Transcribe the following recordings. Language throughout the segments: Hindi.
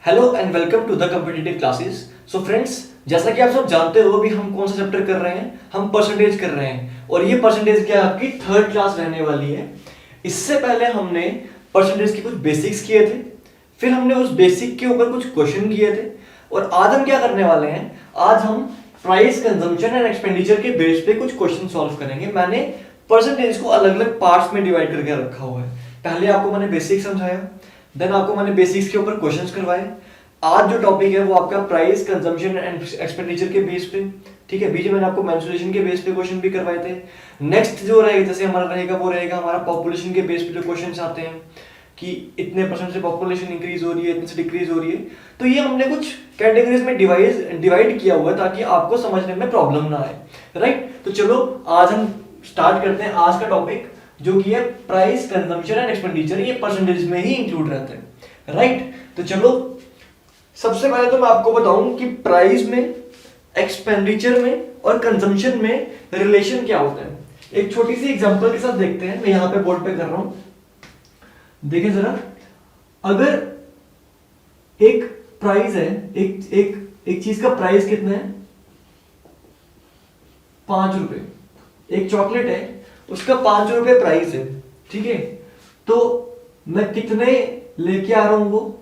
Hello and welcome to the competitive classes. So friends, जैसा कि आप सब जानते हो अभी हम कौन सा चैप्टर कर रहे हैं, हम परसेंटेज कर रहे हैं और ये परसेंटेज क्या है, आपकी थर्ड क्लास रहने वाली है। इससे पहले हमने परसेंटेज के कुछ बेसिक्स किए थे, फिर हमने उस बेसिक के ऊपर कुछ क्वेश्चन किए थे और आज हम क्या करने वाले हैं, आज हम प्राइस, कंजम्पशन एंड एक्सपेंडिचर के बेस पे कुछ क्वेश्चन सॉल्व करेंगे। मैंने परसेंटेज को अलग अलग पार्ट्स में डिवाइड करके रखा हुआ है। पहले आपको मैंने बेसिक समझाया, देन आपको मैंने बेसिक्स के ऊपर क्वेश्चंस करवाए। आज जो टॉपिक है वो आपका प्राइस, कंजम्पशन एंड एक्सपेंडिचर के बेस पे, ठीक है। बीच में मैंने आपको मेंसुरेशन के बेस पे क्वेश्चन भी करवाए थे। नेक्स्ट जो रहेगा जैसे हमारा रहेगा वो रहेगा हमारा पॉपुलेशन के बेस पे जो क्वेश्चंस आते हैं कि इतने परसेंट से पॉपुलेशन इंक्रीज हो रही है, इतने से डिक्रीज हो रही है। तो ये हमने कुछ कैटेगरीज में डिवाइड किया हुआ है ताकि आपको समझने में प्रॉब्लम ना आए, राइट। तो चलो आज हम स्टार्ट करते हैं आज का टॉपिक, जो कि है प्राइस, कंजम्पशन एंड एक्सपेंडिचर। ये परसेंटेज में ही इंक्लूड रहते हैं, राइट। तो चलो सबसे पहले तो मैं आपको बताऊं कि प्राइस में, एक्सपेंडिचर में और कंजम्पशन में रिलेशन क्या होता है। एक छोटी सी एग्जांपल के साथ देखते हैं। मैं यहां पे बोर्ड पे कर रहा हूं, देखिए जरा। अगर एक प्राइस है, एक चीज का प्राइस कितना है, 5 रुपए। एक चॉकलेट है, उसका 5 रुपए प्राइस है, ठीक है। तो मैं कितने लेके आ रहा हूं वो,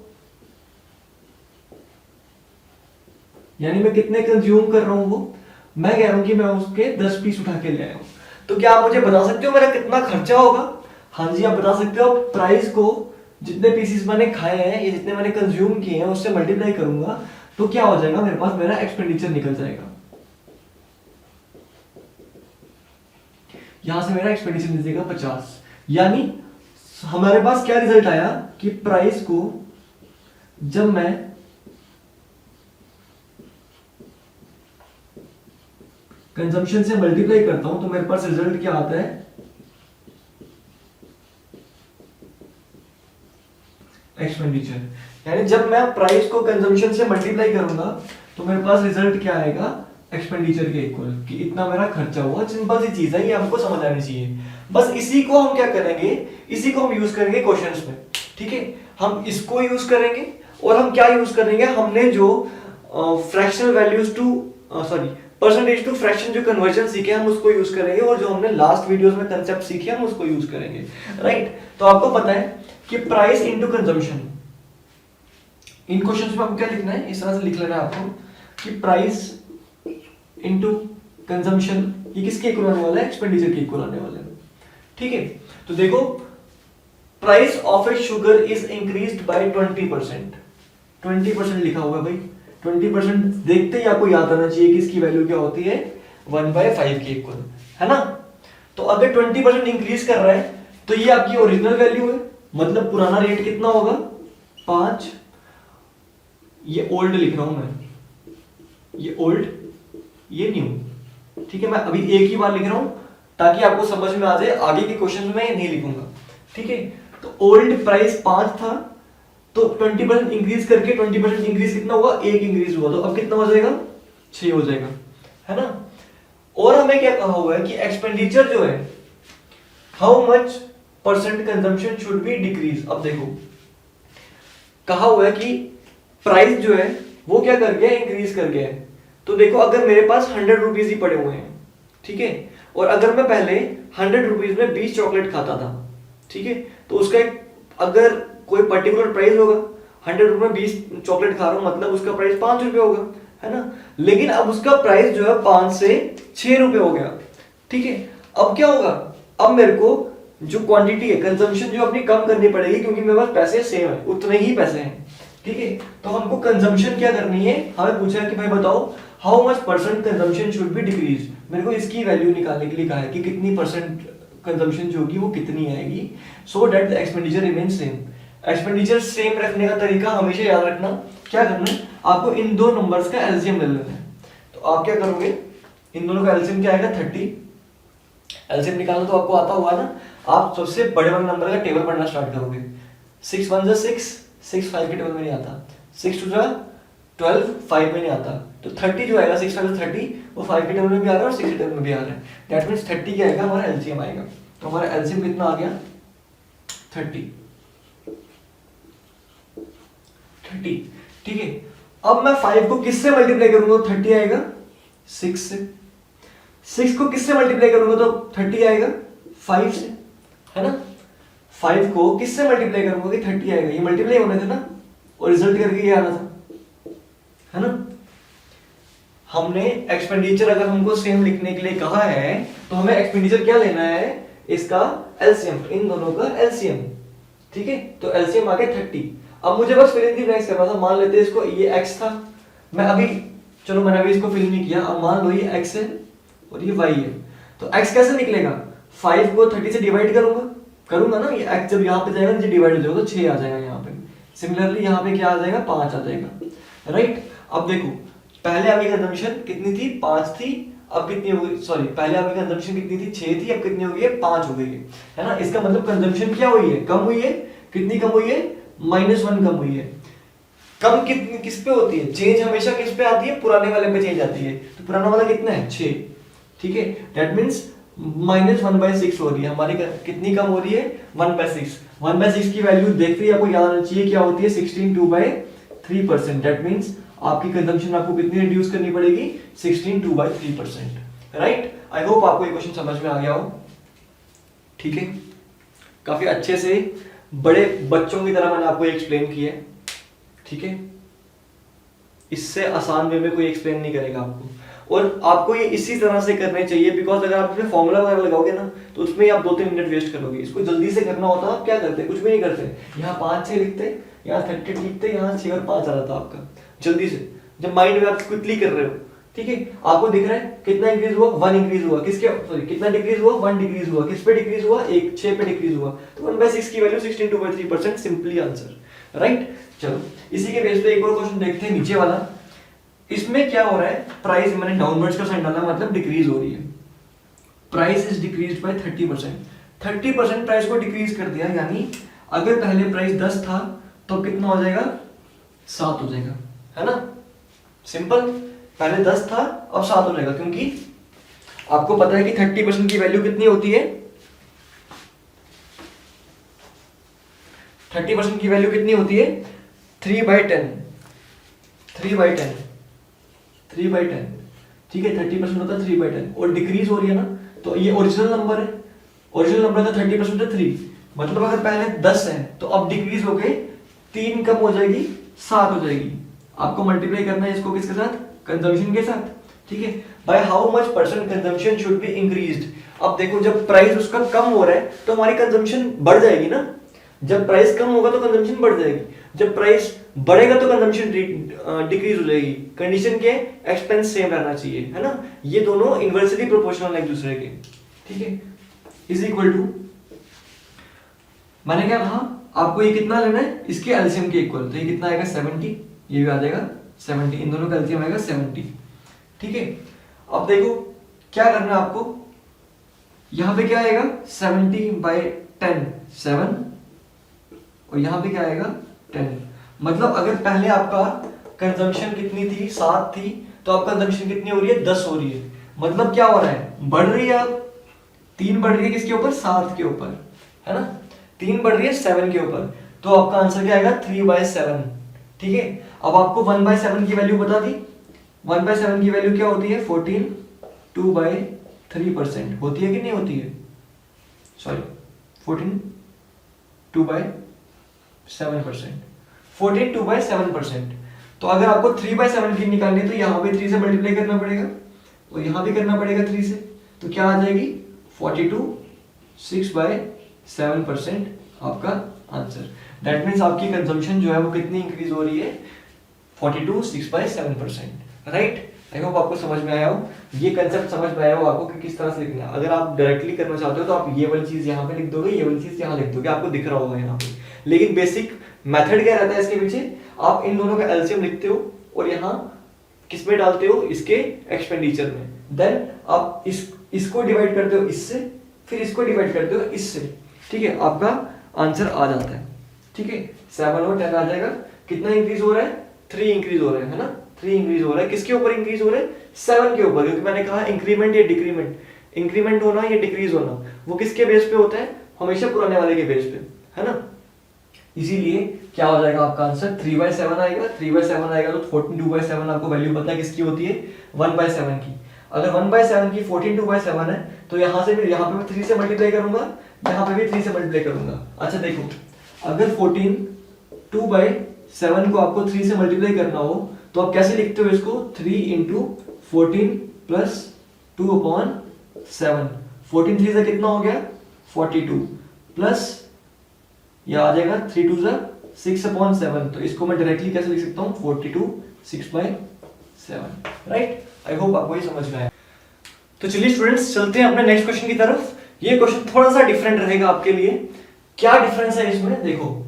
यानी मैं कितने कंज्यूम कर रहा हूं वो, मैं कह रहा हूं कि मैं उसके 10 पीस उठा के ले आया हूं। तो क्या आप मुझे बता सकते हो मेरा कितना खर्चा होगा? हाँ जी, आप बता सकते हो। प्राइस को जितने पीसेस मैंने खाए हैं या जितने मैंने कंज्यूम किए हैं उससे मल्टीप्लाई करूंगा तो क्या हो जाएगा, मेरे पास मेरा एक्सपेंडिचर निकल जाएगा। यहां से मेरा एक्सपेंडिचर निकलेगा 50। यानी हमारे पास क्या रिजल्ट आया कि प्राइस को जब मैं कंजम्पशन से मल्टीप्लाई करता हूं तो मेरे पास रिजल्ट क्या आता है, एक्सपेंडिचर। यानी जब मैं प्राइस को कंजम्पशन से मल्टीप्लाई करूंगा तो मेरे पास रिजल्ट क्या आएगा, एक्सपेंडिचर के इक्वल, कि इतना मेरा खर्चा हुआ। सिंपल सी चीज है, ये हमको समझ आनी चाहिए। बस इसी को हम क्या करेंगे, इसी को हम यूज करेंगे क्वेश्चंस में, ठीक है। हम इसको यूज करेंगे और हम क्या यूज करेंगे, हमने जो fractional values to percentage to fraction जो कन्वर्जन सीखे हम उसको यूज करेंगे, और जो हमने लास्ट वीडियोस में कंसेप्ट सीखे हम उसको यूज करेंगे, राइट। तो आपको पता है कि प्राइस इनटू कंजम्पशन, इन क्वेश्चंस में आपको क्या लिखना है, इस तरह से लिख लेना है आपको कि प्राइस इनटू कंजम्पशन ये किसके इक्वल आने वाला है, एक्सपेंडिचर के इक्वल आने वाला है, ठीक है। तो देखो, price of a sugar is increased by 20%। 20% लिखा हुआ है भाई। 20% देखते ही आपको याद आना चाहिए कि इसकी वैल्यू क्या होती है, 1/5 के इक्वल, है ना। तो अगर 20% इंक्रीज कर रहा है तो ये आपकी ओरिजिनल वैल्यू है, मतलब पुराना रेट कितना होगा, 5। ये ओल्ड लिख रहा हूं मैं, ये ओल्ड, ये न्यू, ठीक है। मैं अभी एक ही बार लिख रहा हूं ताकि आपको समझ में आ जाए, आगे के क्वेश्चन में नहीं लिखूंगा, ठीक है। तो ओल्ड प्राइस 5 था, तो 20% इंक्रीज करके 20% इंक्रीज कितना हुआ, 1 इंक्रीज हुआ, तो अब कितना हो जाएगा, 6 हो जाएगा, है ना। और हमें क्या कहा हुआ है कि एक्सपेंडिचर जो है, how much percent consumption should be decrease. अब देखो कहा हुआ है कि प्राइस जो है वो क्या कर गया, इंक्रीज कर गया है। तो देखो अगर मेरे पास 100 रुपीज ही पड़े हुए हैं, ठीक है, और अगर मैं पहले 100 रुपीज में 20 चॉकलेट खाता था, ठीक है, तो उसका अगर कोई पर्टिकुलर प्राइस होगा, 100 रुपए में 20 चॉकलेट खा रहा हूं मतलब उसका प्राइस 5 रुपए होगा, है ना। लेकिन अब उसका प्राइस जो है 5 से 6 रुपए हो गया, ठीक है। अब क्या होगा, अब मेरे को जो क्वांटिटी है, कंजम्पशन जो अपनी कम करनी पड़ेगी, क्योंकि मेरे पास पैसे सेम है, उतने ही पैसे हैं, ठीक है। तो हमको कंजम्पशन क्या करनी है, हमें पूछा है कि भाई बताओ how much percent consumption should be decrease. मेरे को इसकी वैल्यू निकालने के लिए कहा है कि कितनी परसेंट कंजम्पशन जो होगी वो कितनी आएगी, so that the expenditure remain same. Expenditure same रखने का तरीका हमेशा याद रखना, क्या करना है आपको, इन दो नंबर्स का एलसीएम ले लेना है। तो आप क्या करोगे, इन दोनों का एलसीएम क्या आएगा, 30। एलसीएम निकालना तो आपको आता हुआ ना, आप सबसे बड़े वाले नंबर का टेबल पढ़ना स्टार्ट करोगे। 6 1 6, 6 5 के टेबल में नहीं आता, 6 2 12, 5 में नहीं आता, तो 30 जो आएगा, 6 5 30, वो 5 के टेबल में भी आ रहा है और 6 के टेबल में भी आ रहा है। दैट मींस 30 क्या आएगा, हमारा एलसीएम आएगा। तो हमारा एलसीएम कितना आ गया, 30। ठीक है। अब मैं 5 को किससे मल्टीप्लाई करूंगा तो 30 आएगा 6 से। 6 को किससे मल्टीप्लाई करूंगा तो 30 आएगा 5 से, है ना। 5 को किससे मल्टीप्लाई करूंगा कि 30 आएगा, ये मल्टीप्लाई होने थे ना, और रिजल्ट करके ये आना था, है ना। हमने एक्सपेंडिचर अगर हमको सेम लिखने के लिए कहा है तो हमें एक्सपेंडिचर क्या लेना है, इसका एलसीएम, इन दोनों का एलसीएम, ठीक है। तो एलसीएम आ गया 30। अब मुझे बस फिल इन द ब्लैंक्स करना था। मान लेते हैं इसको, ये x था, मैं अभी, चलो मैंने अभी इसको फिल नहीं किया। अब मान लो ये x है और ये y है, तो x कैसे निकलेगा, 5 को 30 से डिवाइड करूंगा ना, ये x जब यहाँ पे जाएगा नीचे डिवाइड हो जाएगा तो 6 आ जाएगा यहाँ पे। सिमिलरली यहाँ पे क्या आ जाएगा, 5 आ जाएगा, राइट। अब देखो पहले आपकी कंजम्पशन कितनी थी, 5 थी, अब कितनी हो गई, सॉरी पहले आपकी कंजम्पशन कितनी थी, 6 थी, अब कितनी हो गई है, 5 हो गई है ना। इसका मतलब कंजम्पशन क्या हुई है, कम हुई है। कितनी कम हुई है, -1 कम हुई है। कम कितनी किस पे होती है, चेंज हमेशा किस पे आती है, पुराने वाले पे चेंज आती है। तो पुराना वाला कितना है, 6, ठीक है। दैट मींस -1/6 हो रही है हमारी, कितनी कम हो रही है, 1/6। 1/6 की वैल्यू देखते ही आपको याद आना चाहिए क्या होती है, 16/2/3%। दैट मींस आपकी कंजम्पशन आपको कितनी रिड्यूस करनी पड़ेगी, 16/2/3%, राइट। आई होप आपको ये क्वेश्चन समझ में आ गया हो, ठीक है। काफी अच्छे से बड़े बच्चों की तरह मैंने आपको एक्सप्लेन किया है, ठीक है। इससे आसान वे में कोई एक्सप्लेन नहीं करेगा आपको, और आपको ये इसी तरह से करने चाहिए, बिकॉज अगर आप इसमें फॉर्मूला वगैरह लगाओगे ना तो उसमें आप 2-3 मिनट वेस्ट करोगे। इसको जल्दी से करना होता है, आप क्या करते, कुछ भी नहीं करते, यहाँ 5-6 लिखते, यहाँ 30 लिखते, यहाँ 6 और 5 आ रहा था आपका जल्दी से, जब माइंड में आप क्विकली कर रहे हो, ठीक है। आपको दिख रहा है कितना इंक्रीज हुआ, 1 इंक्रीज हुआ, किसके, सॉरी कितना डिक्रीज हुआ, 1 डिक्रीज हुआ, किस पे डिक्रीज हुआ, 6 पे डिक्रीज हुआ, तो 1/6 की वैल्यू 16/2/3%, सिंपली आंसर, राइट। चलो इसी के बेस पे एक और क्वेश्चन देखते हैं, नीचे वाला। इसमें क्या हो रहा है, प्राइस मैंने डाउनवर्ड्स का साइन डाला, मतलब डिक्रीज हो रही है। Price is decreased bye 30%। 30% price को डिक्रीज कर दिया, यानी अगर पहले प्राइस 10 था तो कितना हो जाएगा, 7 हो जाएगा, है ना। सिंपल, पहले 10 था अब 7 हो जाएगा, क्योंकि आपको पता है कि 30% की वैल्यू कितनी होती है, 30% की वैल्यू कितनी होती है, 3/10, 3/10, 3/10, ठीक है। 30% होता है 3/10, और डिक्रीज हो रही है ना, तो ये ओरिजिनल नंबर है, ओरिजिनल नंबर का 30% है 3, मतलब अगर पहले 10 है तो अब डिक्रीज होके 3 कम हो जाएगी, 7 हो जाएगी। आपको मल्टीप्लाई करना है इसको किसके साथ, कंजम्पशन के साथ, ठीक है। By how much percent consumption should be increased. अब देखो जब प्राइस उसका कम हो रहा है तो हमारी कंजम्पशन बढ़ जाएगी ना, जब प्राइस कम होगा तो कंजम्पशन बढ़ जाएगी, जब प्राइस बढ़ेगा तो कंजम्पशन डिक्रीज हो जाएगी। कंडीशन क्या है, एक्सपेंस सेम रहना चाहिए, है ना। ये दोनों इनवर्सली प्रोपोर्शनल है एक दूसरे के, ठीक है। इज इक्वल टू, मैंने क्या कहा आपको, ये कितना लेना है, इसके एलसीएम के इक्वल, तो ये कितना आएगा 70, ये भी आ जाएगा 70, इन दोनों का एलसीएम आएगा 70, ठीक है। अब देखो क्या करना है आपको, यहां पे क्या आएगा 70/10 7, और यहां पे क्या आएगा 10। मतलब अगर पहले आपका कंजम्पशन कितनी थी, 7 थी, तो आपका कंजम्पशन कितनी हो रही है, 10 हो रही है। मतलब क्या हो रहा है, बढ़ रही है, अब 3 बढ़ रही है किसके ऊपर, 7 के ऊपर, है ना। 3 बढ़ रही है 7 के ऊपर, तो आपका आंसर क्या आएगा 3/7, ठीक है। अब आपको 1/7 की वैल्यू बता दी, 1/7 की वैल्यू क्या होती है, 14 2/3% होती है कि नहीं होती है, सॉरी 14 2/7%, 14 2/7%। तो अगर आपको 3/7 की निकालनी है तो यहाँ पे 3 से मल्टीप्लाई करना पड़ेगा, और यहाँ भी करना पड़ेगा 3 से, तो क्या आ जाएगी 42 6/7% आपका आंसर। दैट मीन्स आपकी कंजम्पशन जो है वो कितनी इंक्रीज हो रही है, 42 6/7%, राइट। आई होप आपको समझ में आया हो, ये कंसेप्ट समझ में आया हो आपको कि किस तरह से लिखना है। अगर आप डायरेक्टली करना चाहते हो तो आप ये वाली चीज यहाँ पे लिख दोगे, ये वाली चीज यहाँ लिख दोगे, आपको दिख रहा होगा यहाँ पे। लेकिन बेसिक मेथड क्या रहता है इसके पीछे, आप इन दोनों का एलसीएम लिखते हो और यहाँ किस में डालते हो, इसके एक्सपेंडिचर में, देन आप इसको डिवाइड करते हो इससे, फिर इसको डिवाइड करते हो इससे, ठीक है। आपका आंसर आ जाता है, ठीक है। 7 और 10 आ जाएगा। कितना इंक्रीज हो रहा है, 3 इंक्रीज हो रहा है ना, 3 इंक्रीज हो रहा है। किसके ऊपर इंक्रीज हो रहा है, 7 के ऊपर, क्योंकि मैंने कहा इंक्रीमेंट या डिक्रीमेंट, इंक्रीमेंट होना या डिक्रीज होना वो किसके बेस पे होता है, हमेशा पुराने वाले के बेस पे, है ना। इसीलिए क्या हो जाएगा आपका आंसर 3/7 आएगा। 3/7 आएगा तो 14/2/7 आपको वैल्यू पता है किसकी होती है, 1/7 की। अगर 1/7 की 14/2/7 है तो यहाँ से भी, यहाँ पे मैं 3 से मल्टीप्लाई करूंगा, यहाँ पे भी 3 से मल्टीप्लाई करूंगा। अच्छा देखो, अगर 14/2/7 को आपको 3 से मल्टीप्लाई करना हो तो आप कैसे लिखते हो इसको, 3 × 14 + 2/7। 14 3 से कितना हो गया, 42 प्लस यह आ जाएगा 3 2 6/7। तो इसको मैं डायरेक्टली कैसे लिख सकता हूँ, 42 6/7। राइट, आई होप आपको ये समझ में आया। तो चलिए स्टूडेंट्स चलते हैं अपने नेक्स्ट क्वेश्चन की तरफ। ये क्वेश्चन थोड़ा सा डिफरेंट रहेगा आपके लिए। क्या डिफरेंस है इसमें, देखो,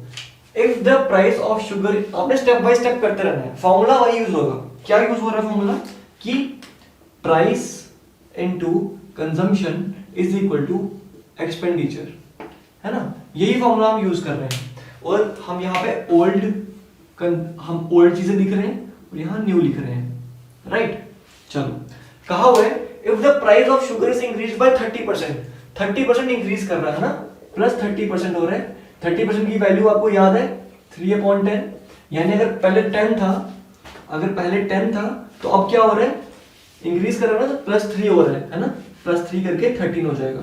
if the price of sugar, आपने स्टेप बाय स्टेप करते रहना है, फॉर्मूला वही यूज होगा। क्या यूज हो रहा है फॉर्मूला, कि price into consumption is equal to expenditure, है ना, यही फॉर्मूला हम यूज कर रहे हैं। और हम यहाँ पे ओल्ड चीजें लिख रहे हैं और यहाँ न्यू लिख रहे हैं। राइट, चलो, कहा हुआ है if the price of sugar is increase bye 30%, 30% increase कर रहा है ना, प्लस 30% हो रहा है। 30% की वैल्यू आपको याद है 3/10, यानी अगर पहले 10 था, अगर पहले 10 था तो अब क्या हो रहा है, इंक्रीज कर रहा है ना, तो +3 हो रहा है ना, +3 करके 13 हो जाएगा।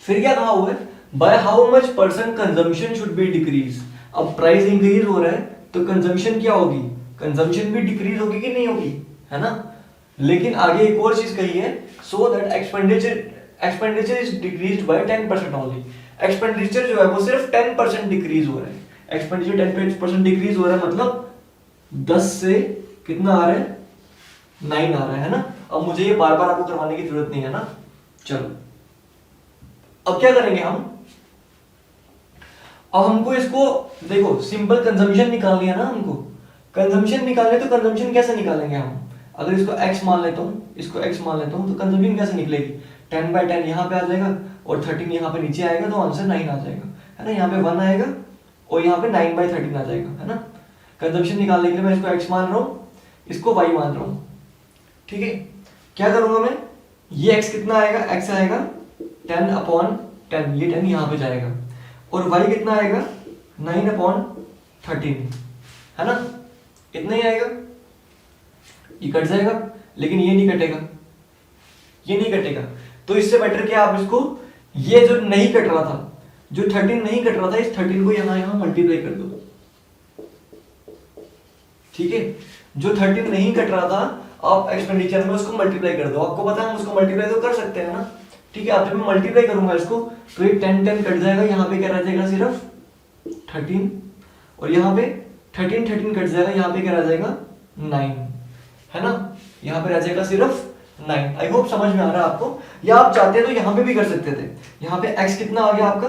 फिर क्या कहा हुआ है, by how much % consumption should be decrease. अब प्राइस इंक्रीज हो रहा है तो कंजम्पशन क्या होगी, कंजम्पशन भी डिक्रीज होगी कि नहीं होगी, है ना। लेकिन आगे एक और चीज कही है, so that expenditure is decreased bye 10% only. Expenditure जो है वो सिर्फ 10% डिक्रीज हो रहा है। एक्सपेंडिचर 10% डिक्रीज हो रहा है, मतलब 10 से कितना आ रहा है, 9 आ रहा है ना। अब मुझे ये बार बार आपको करवाने की जरूरत नहीं है ना। चलो अब क्या करेंगे हम, अब हमको इसको देखो, सिंपल कंजम्पशन निकालनी है ना हमको। कंजम्पशन निकालने तो कंजम्पशन कैसे निकालेंगे हम, अगर इसको x मान लेता हूँ, इसको x मान लेता हूँ, तो कंजम्पशन कैसे निकलेगी, 10/10 यहाँ पे आ जाएगा और 13 यहाँ पे नीचे आएगा, तो आंसर 9 आ जाएगा, है ना। यहाँ पे 1 आएगा और यहाँ पे 9/13 आ जाएगा, है ना। कंजम्पशन निकालने के लिए मैं इसको x मान रहा हूँ, इसको y मान रहा हूँ, ठीक है। क्या करूंगा मैं, ये x कितना आएगा, x आएगा 10/10, ये 10 यहाँ पे जाएगा, और y कितना आएगा 9/13, है ना, इतना ही आएगा। ये कट जाएगा, लेकिन ये नहीं कटेगा, ये नहीं कटेगा। तो इससे बेटर क्या, आप इसको, ये जो नहीं कट रहा था, जो 13 नहीं कट रहा था, इस 13 को यहां मल्टीप्लाई कर दो, ठीक है। जो 13 नहीं कट रहा था, आप एक्सपेंडिचर में उसको मल्टीप्लाई कर दो। आपको पता है हम उसको मल्टीप्लाई तो कर सकते हैं ना, ठीक है। अब जब मैं मल्टीप्लाई करूंगा इसको, तो ये 10 कट जाएगा, यहाँ पे क्या रह जाएगा, सिर्फ 13, और यहाँ पे 13 कट जाएगा, यहाँ पे क्या रह जाएगा, 9, है ना। यहाँ पे रह जाएगा सिर्फ 9। आई होप समझ में आ रहा है आपको। या आप चाहते हैं तो यहाँ पे भी कर सकते थे। यहाँ पे x कितना आ गया आपका,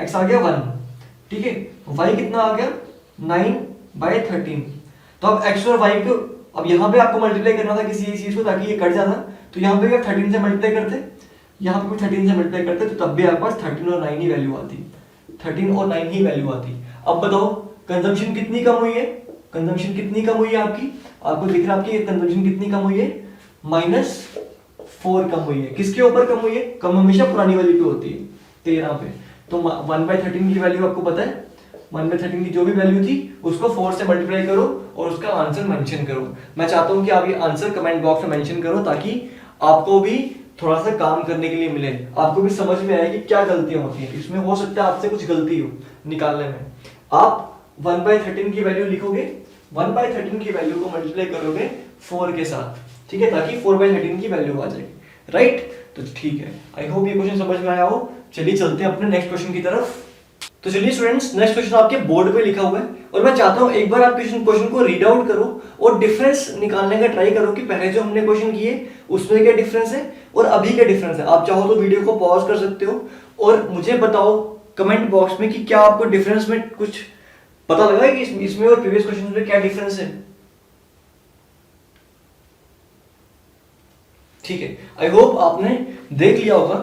x आ गया 1, ठीक है। y कितना आ गया 9/13। तो अब x और y को, अब यहाँ पे आपको मल्टीप्लाई करना था किसी एक चीज को, ताकि ये कट जाता। तो यहाँ पे भी आप 13 से मल्टीप्लाई करते, यहाँ पे भी 13 से मल्टीप्लाई करते, तो तब भी आपके पास 13 और 9 ही वैल्यू आती, 13 और 9 ही वैल्यू आती। अब बताओ कंजम्पशन कितनी कम हुई है, कंजम्पशन कितनी कम हुई है आपकी, आपको दिख रहा है आपकी कंजम्पशन कितनी कम हुई है, -4 कम हुई है। किसके ऊपर कम हुई है, कम हमेशा पुरानी वाली पे होती है, 13 पे। तो 1/13 की वैल्यू आपको पता है, 1/13 की जो भी वैल्यू थी उसको 4 से मल्टीप्लाई करो और उसका आंसर मेंशन करो। मैं चाहता हूं कि आप ये आंसर कमेंट बॉक्स में मेंशन करो, ताकि आपको भी थोड़ा सा काम करने के लिए मिले, आपको भी समझ में आए कि क्या गलतियां होती हैं इसमें। हो सकता है आपसे कुछ गलती हो निकालने में। आप 1/13 की वैल्यू लिखोगे, 1/13 की वैल्यू को मल्टीप्लाई करोगे 4 के साथ, ठीक है, ताकि 4/13 की वैल्यू आ जाएगी। राइट, तो ठीक है, आई होप ये क्वेश्चन समझ में आया हो। चलिए चलते हैं अपने नेक्स्ट क्वेश्चन की तरफ। तो चलिए स्टूडेंट्स, नेक्स्ट क्वेश्चन आपके बोर्ड पे लिखा हुआ है, और मैं चाहता हूं एक बार आप क्वेश्चन को रीड आउट करो और डिफरेंस निकालने का ट्राई करो कि पहले जो हमने क्वेश्चन किए उसमें क्या डिफरेंस है और अभी क्या डिफरेंस है। आप चाहो तो वीडियो को पॉज कर सकते हो और मुझे बताओ कमेंट बॉक्स में कि क्या आपको डिफरेंस में कुछ पता लगा है कि इसमें और प्रीवियस क्वेश्चन में क्या डिफरेंस है। ठीक है, आई होप आपने देख लिया होगा,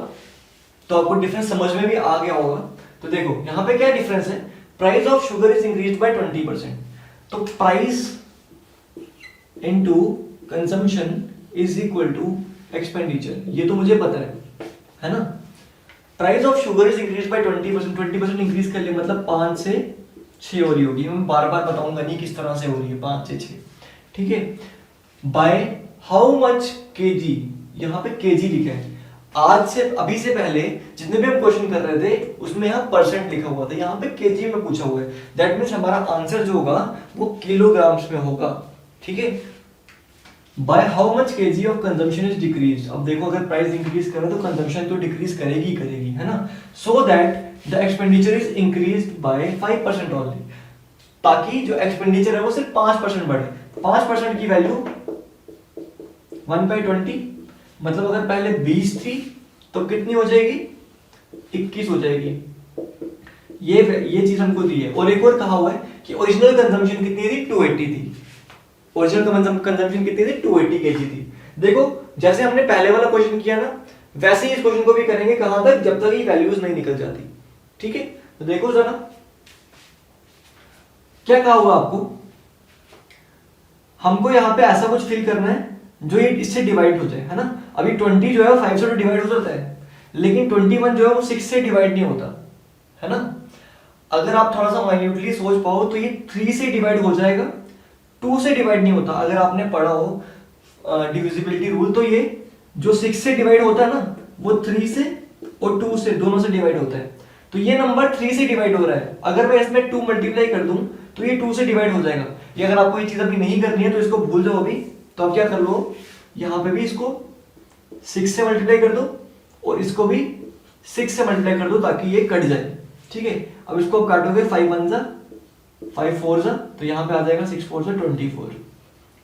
तो आपको डिफरेंस समझ में भी आ गया होगा। तो देखो यहां पे क्या डिफरेंस है, price of sugar is increased by 20%। तो price into consumption is equal to expenditure, ये तो मुझे पता है ना। Price of sugar is increase by 20%, 20% increase कर ले मतलब 5 से 6 हो रही होगी, मैं बार बार बताऊंगा नहीं किस तरह से हो रही है, 5 से 6, ठीक है। बाय हाउ मच केजी, यहाँ पे केजी लिखा है, आज से अभी से पहले जितने भी हम क्वेश्चन कर रहे थे उसमें यहाँ परसेंट लिखा हुआ था, यहाँ पे केजी में पूछा हुआ है, दैट मीन्स हमारा आंसर जो होगा वो किलोग्राम्स में होगा, ठीक है। By how much KG of consumption is decrease, अब देखो अगर प्राइस इंक्रीज करे तो कंजम्पशन तो डिक्रीज करेगी करेगी, है ना। So that the expenditure is increased bye 5% only, ताकि जो एक्सपेंडिचर है वो सिर्फ 5% बढ़े। 5% की वैल्यू 1/20, मतलब अगर पहले 20 थी तो कितनी हो जाएगी, 21 हो जाएगी। ये चीज हमको दी है। और एक और कहा हुआ है कि ओरिजिनल कंजम्पशन कितनी थी, 280 थी। ओरिजिनल कंजम्पशन कितनी थी, 280 केजी थी। देखो जैसे हमने पहले वाला क्वेश्चन किया ना, वैसे ही इस क्वेश्चन को भी करेंगे, कहां तक, जब तक ये वैल्यूज नहीं निकल जाती, ठीक है। तो देखो जरा क्या कहा हुआ आपको, हमको यहां पे ऐसा कुछ फिल करना है जो ये इससे डिवाइड हो जाए, है ना। अभी 20 जो है वो 5 से तो डिवाइड हो जाता है, लेकिन 21 जो है वो 6 से डिवाइड नहीं होता, है ना। अगर आप थोड़ा सा माइन्यूटली सोच पाओ तो ये 3 से डिवाइड हो जाएगा, 2 से डिवाइड नहीं होता। अगर आपने पढ़ा हो डिविजिबिलिटी रूल, तो ये जो 6 से डिवाइड होता है ना, वो 3 से और 2 से, दोनों से डिवाइड होता है। तो ये नंबर 3 से डिवाइड हो रहा है, अगर मैं इसमें 2 मल्टीप्लाई कर दूं तो ये 2 से डिवाइड हो जाएगा। ये अगर आपको ये चीज अभी नहीं करनी है तो इसको भूल जाओ अभी, तो आप क्या कर लो, यहां पे भी इसको 6 से मल्टीप्लाई कर दो और इसको भी 6 से मल्टीप्लाई कर दो ताकि ये कट जाए, ठीक है। अब इसको काटोगे 5 1 जा 5 4 जा, तो यहाँ पे आ जाएगा 6 4 जा 24,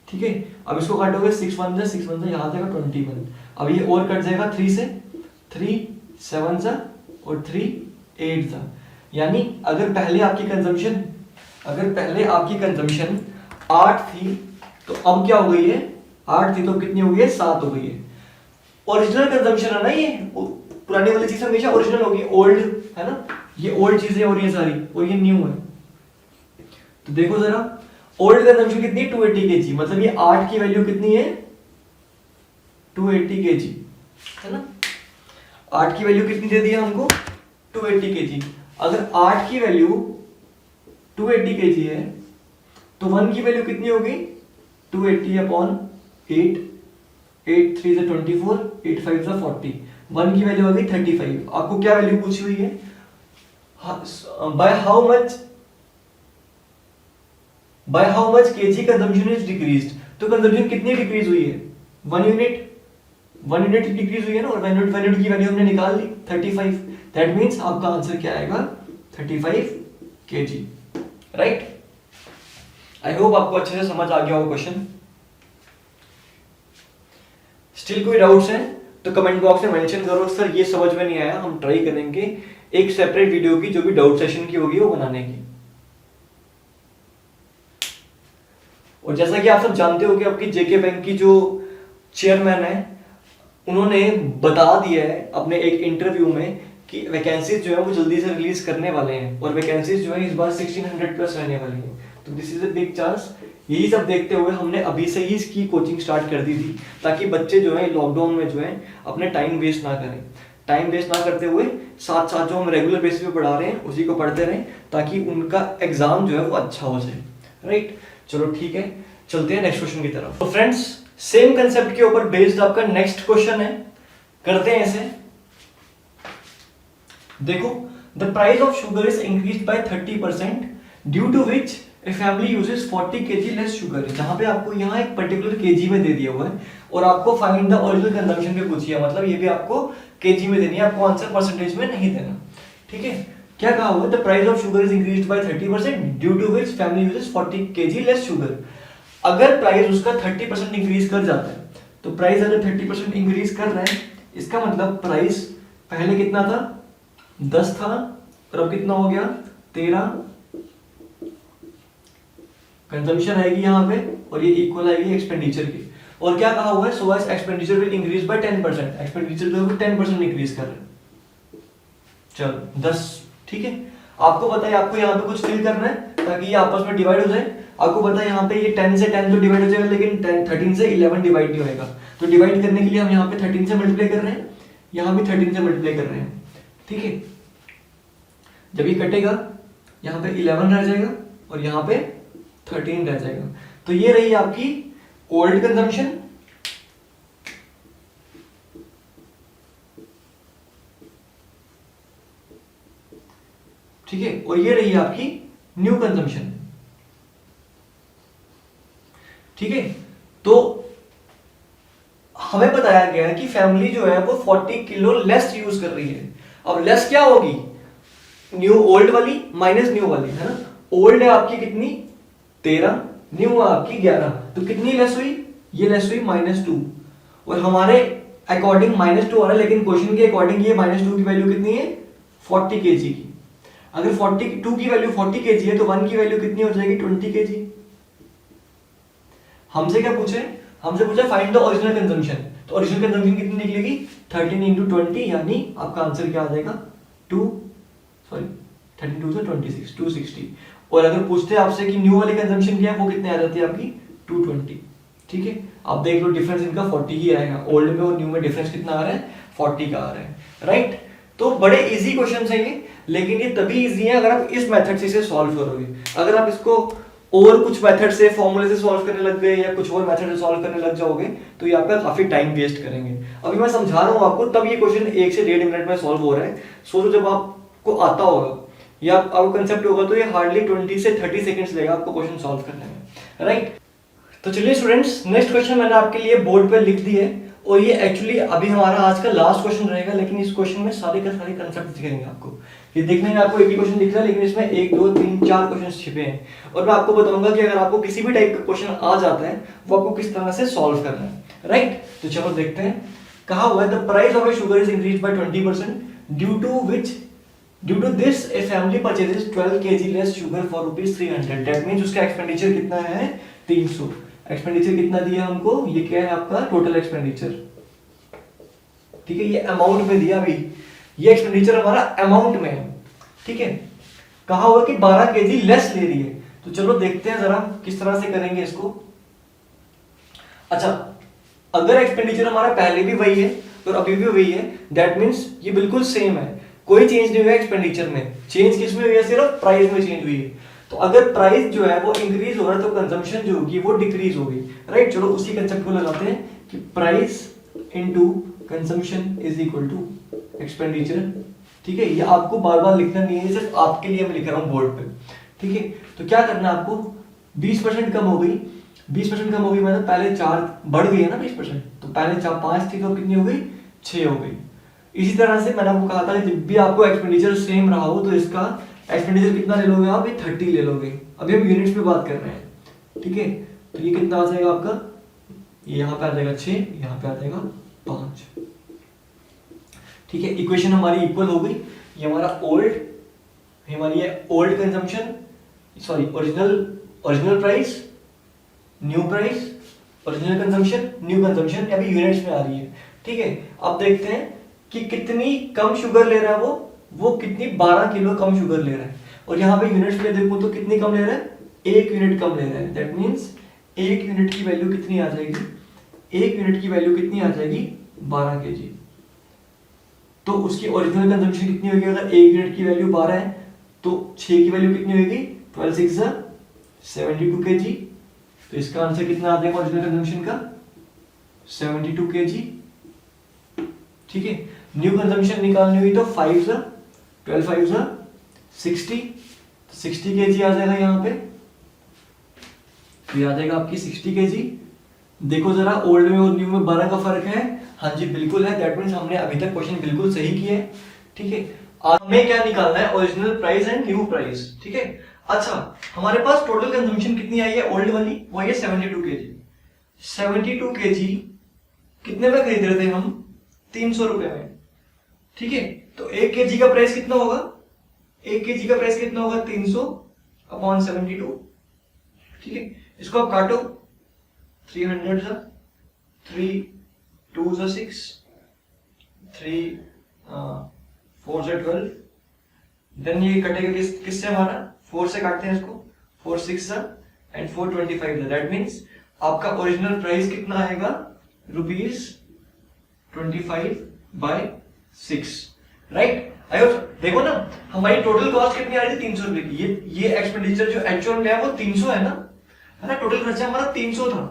ठीक है। अब इसको काटोगे 6 1 जा 6 1 जा, यहाँ आ जाएगा 21। अब ये और कट जाएगा 3 से, 3 7 जा और 3 8 जा। यानी अगर पहले आपकी कंजम्पशन 8 थी तो अब क्या हो गई है, 8 थी तो कितनी हो गई है, 7 हो गई है। ओरिजिनल कंजम्पशन है ना, ये पुरानी वाली चीज हमेशा ओरिजिनल होगी, ओल्ड है ना, ये ओल्ड चीजें हो रही है सारी और ये न्यू है। तो देखो जरा, ओल्ड कंजम्पशन कितनी है, 280 केजी, मतलब ये 8 की वैल्यू कितनी है, 280 केजी, है ना। 8 की वैल्यू कितनी दे दी है हमको, 280 केजी। अगर 8 की वैल्यू 280 केजी है तो 1 की वैल्यू कितनी होगी, 280 अपॉन 8, 8 3 से 24, 8 5 से 40, 1 की वैल्यू होगी 35। आपको क्या वैल्यू पूछी हुई है, by how much KG consumption is decreased, तो कंजम्पशन कितनी डिक्रीज हुई है, 1 यूनिट डिक्रीज हुई है ना, और 1 यूनिट की वैल्यू हमने निकाल ली 35। दैट मींस आपका आंसर क्या आएगा, 35 केजी, राइट। आई होप आपको अच्छे से समझ आ गया हो क्वेश्चन। स्टिल कोई डाउट्स हैं तो कमेंट बॉक्स में मेंशन करो, सर ये समझ में नहीं आया, हम ट्राई करेंगे एक सेपरेट वीडियो की जो भी डाउट सेशन की होगी वो बनाने की। और जैसा कि आप सब जानते हो कि आपकी जेके बैंक की जो चेयरमैन है, उन्होंने बता दिया है अपने एक इंटरव्यू में कि वैकेंसीज जो है वो जल्दी से रिलीज करने वाले हैं, और वैकेंसीज जो है इस बार 1600 प्लस रहने वाली है। तो this is a big chance. यही सब देखते हुए हमने अभी से ही इसकी कोचिंग स्टार्ट कर दी थी, ताकि बच्चे जो है लॉकडाउन में जो है अपने टाइम वेस्ट ना करें। टाइम वेस्ट ना करते हुए साथ साथ जो हम रेगुलर बेसिस पे पढ़ा रहे हैं उसी को पढ़ते रहें, ताकि उनका एग्जाम जो है वो अच्छा हो जाए, राइट। चलो ठीक है, चलते हैं नेक्स्ट क्वेश्चन की तरफ। तो फ्रेंड्स, सेम कंसेप्ट के ऊपर बेस्ड आपका नेक्स्ट क्वेश्चन है, करते हैं इसे। देखो, the price of sugar is increased by 30% due to which a family uses 40 kg less sugar. जहां पे आपको यहाँ एक पर्टिकुलर केजी में दे दिया हुआ है और आपको फाइंड द ओरिजिनल कंजम्पशन भी पूछी है, मतलब ये भी आपको केजी में देनी है, आपको आंसर परसेंटेज में नहीं देना, ठीक है। क्या कहा हुआ, the price of sugar is increased by 30% due to which family uses 40 kg less sugar. अगर प्राइस उसका 30% इंक्रीज कर जाता है, तो प्राइस अगर 30% इंक्रीज कर रहा है, इसका मतलब प्राइस पहले कितना था, 10 था और अब कितना हो गया, 13। कंजम्पशन आएगी यहाँ पे और ये इक्वल आएगी एक्सपेंडिचर की। और क्या कहा हुआ है, so as expenditure will increase by 10%। Expenditure जो है 10% इंक्रीज कर रहे हैं। चलो 10, ठीक है। आपको पता है आपको यहाँ पे कुछ फिल करना है ताकि ये आपस में डिवाइड हो जाए। आपको पता है यहाँ पे ये 10 से 10 तो डिवाइड हो जाएगा, लेकिन 13 से 11 डिवाइड नहीं होगा। तो डिवाइड करने के लिए हम यहाँ पे 13 से मल्टीप्लाई कर रहे हैं, यहाँ भी 13 से मल्टीप्लाई कर रहे हैं, ठीक है, जब ये कटेगा यहाँ पे 11 रह जाएगा और यहाँ पे 13 रह जाएगा। तो ये रही आपकी ओल्ड कंजम्पशन, ठीक है, और ये रही आपकी न्यू कंजम्पशन। ठीक है, तो हमें बताया गया है कि फैमिली जो है वो 40 किलो लेस यूज कर रही है। अब लेस क्या होगी, न्यू ओल्ड वाली माइनस न्यू वाली, है ना। ओल्ड है आपकी कितनी 13, न्यू है आपकी 11, तो कितनी लेस हुई, ये लेस हुई -2, और हमारे अकॉर्डिंग -2 आ रहा है, लेकिन क्वेश्चन के अकॉर्डिंग ये -2 की वैल्यू कितनी है 40 केजी की। अगर 42 की वैल्यू 40 केजी है तो 1 की वैल्यू कितनी हो जाएगी 20 केजी। हमसे क्या पूछे, हमसे पूछा फाइंड द ओरिजिनल कंजम्पशन, तो ओरिजिनल कंजम्पशन कितनी निकलेगी 13 × 20, यानी आपका आंसर क्या आ जाएगा 32 से 26 260। और अगर पूछते हैं आपसे कि न्यू वाली कंजम्पशन क्या है, वो कितने आ जाती है आपकी 220। ठीक है, आप देख लो डिफरेंस इनका 40 ही आएगा, ओल्ड में और न्यू में डिफरेंस कितना आ रहा है 40 का आ रहा है, राइट। तो बड़े इजी क्वेश्चन है ये, लेकिन ये तभी इजी है अगर आप इस मेथड से इसे सॉल्व करोगे। अगर आप इसको और कुछ मेथड से फॉर्मूले से सॉल्व करने लग गए या कुछ और मेथड से सॉल्व करने लग जाओगे तो ये आपका काफी टाइम वेस्ट करेंगे। अभी मैं समझा रहा हूँ आपको, तब ये क्वेश्चन 1 से 1.5 मिनट में सॉल्व हो रहा है। सोचो जब आपको आता होगा या आपको कंसेप्ट होगा तो ये हार्डली 20 से 30 सेकंड्स लेगा आपको क्वेश्चन सॉल्व करने में, राइट। तो चलिए स्टूडेंट्स, नेक्स्ट क्वेश्चन मैंने आपके लिए बोर्ड पे लिख दिए, और ये एक्चुअली अभी हमारा आज का लास्ट क्वेश्चन रहेगा, लेकिन इस क्वेश्चन में सारे के सारे कंसेप्ट दिखेंगे आपको। ये देखने में आपको एक ही क्वेश्चन दिख रहा है, लेकिन इसमें 1 2 3 4 क्वेश्चन छिपे हैं, और मैं आपको बताऊंगा कि अगर आपको किसी भी टाइप का क्वेश्चन आ जाता है वो आपको किस तरह से सॉल्व करना है, राइट। तो चलो देखते हैं। कहा हुआ है the price of a sugar is increased by 20% due to this a family purchases 12 kg less sugar for ₹300। That means उसका एक्सपेंडिचर कितना है 300। एक्सपेंडिचर कितना दिया हमको, ये क्या है आपका टोटल एक्सपेंडिचर, ठीक है, ये अमाउंट में दिया। अभी ये एक्सपेंडिचर हमारा अमाउंट में है, ठीक है। कहा हुआ कि 12 kg लेस ले रही है, तो चलो देखते हैं जरा किस तरह से करेंगे इसको। अच्छा, अगर एक्सपेंडिचर हमारा पहले भी वही है और अभी भी वही है, दैट मींस ये बिल्कुल सेम है, कोई चेंज नहीं हुआ एक्सपेंडिचर में। चेंज किस में हुई है, सिर्फ प्राइस में चेंज हुई है। तो अगर प्राइस जो है वो इंक्रीज हो रहा है तो कंजम्पशन जो होगी वो डिक्रीज होगी, राइट। चलो उसी कंसेप्ट को लगाते हैं कि price into consumption is equal to expenditure, ठीक है। ये आपको बार बार लिखना नहीं है, सिर्फ आपके लिए मैं लिख रहा हूं बोर्ड पे, ठीक है। तो क्या करना है आपको, 20% कम हो गई, 20% कम हो गई मतलब पहले 4 बढ़ गई है ना 20%, तो पहले 5 थी तो कितनी हो गई 6 हो गई। इसी तरह से मैंने आपको कहा था कि जब भी आपको एक्सपेंडिचर सेम रहा हो तो इसका एक्सपेंडिचर कितना ले लोगे आप, 30 ले लोगे। अभी हम यूनिट्स में बात कर रहे हैं, ठीक है। तो ये कितना आ जाएगा आपका, यहाँ पे आ जाएगा 6, यहाँ पे आ जाएगा 5, ठीक है। इक्वेशन हमारी इक्वल हो गई। ये हमारा हमारी old consumption, sorry original price, new price, original consumption, new consumption, अभी यूनिट्स में आ रही है, ठीक है। अब देखते हैं कि कितनी कम शुगर ले रहा है वो कितनी 12 किलो कम शुगर ले रहा है, और यहाँ पे यूनिट्स में देखो तो कितनी कम ले रहा है, 1 यूनिट कम ले रहा है। दैट मींस 1 यूनिट की वैल्यू कितनी आ जाएगी, 1 यूनिट की वैल्यू कितनी आ जाएगी 12 kg। तो उसकी ओरिजिनल कंजम्पशन कितनी होगी, अगर 1 यूनिट की वैल्यू 12 है तो 6 की वैल्यू कितनी होगी 12 6 72 kg। तो इसका आंसर कितना आ जाएगा ओरिजिनल कंजम्पशन का 72 kg, ठीक है। न्यू कंजम्पशन निकालनी हुई तो 5 12 5 60, तो 60 kg आ जाएगा यहाँ पे, तो आ जाएगा आपकी 60 kg। देखो जरा ओल्ड में और न्यू में 12 का फर्क है, हाँ जी बिल्कुल है। दैट मींस हमने अभी तक क्वेश्चन बिल्कुल सही किया है, ठीक है। हमें क्या निकालना है, original price and new price, ठीक है। अच्छा, हमारे पास टोटल कंजम्पशन कितनी आई है ओल्ड वाली, वो है 72 kg। 72 kg कितने में खरीद रहे थे हम, 300 रुपए में, ठीक है। तो 1 kg का प्राइस कितना होगा, 1 kg का प्राइस कितना होगा 300 अपॉन 72, ठीक है। इसको आप काटो, 300 3 2 6 3 4 12, देन ये कटेगा किससे हमारा 4 से काटते हैं इसको, 4 6 एंड 4 25। दैट मींस आपका ओरिजिनल प्राइस कितना आएगा ₹25/6, राइट। आयो देखो ना, हमारी टोटल कॉस्ट कितनी आ रही थी 300 रुपए की। ये एक्सपेंडिचर जो एक्चुअल में है वो 300 है ना, टोटल खर्चा हमारा 300 था,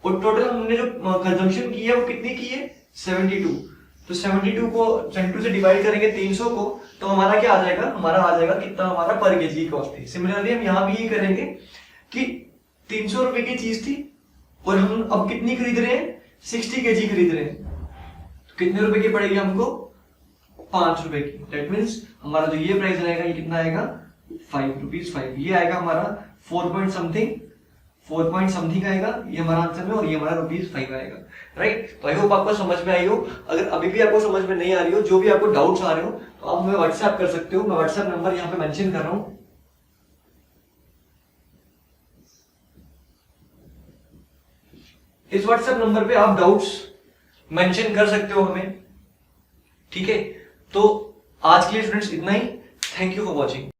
और टोटल हमने जो कंजम्पशन की है वो कितनी की है 72। तो 72 को 72 से डिवाइड करेंगे 300 को, तो हमारा क्या आ जाएगा, हमारा आ जाएगा कितना, हमारा पर केजी की कॉस्ट थी। सिमिलरली हम यहाँ भी ये करेंगे कि 300 रुपए की चीज थी और हम अब कितनी खरीद रहे हैं, 60 केजी खरीद रहे हैं, तो कितने रुपए की पड़ेगी हमको, 5 रुपए की। दैट मीन्स हमारा जो ये प्राइस रहेगा ये कितना आएगा, 5 रुपीज 5। ये आएगा हमारा 4 पॉइंट समथिंग आएगा ये हमारा आंसर में, और ये हमारा ₹5 आएगा। राइट, तो आई होप आपको समझ में आई हो। अगर अभी भी आपको समझ में नहीं आ रही हो, जो भी आपको डाउट्स आ रहे हो, तो आप हमें व्हाट्सएप कर सकते हो। मैं व्हाट्सएप नंबर यहाँ पे मेंशन कर रहा हूँ। इस व्हाट्सएप नंबर पे आप डाउट्स मेंशन कर सकते हो हमें, ठीक है। तो आज के लिए स्टूडेंट्स इतना ही। Thank you for watching.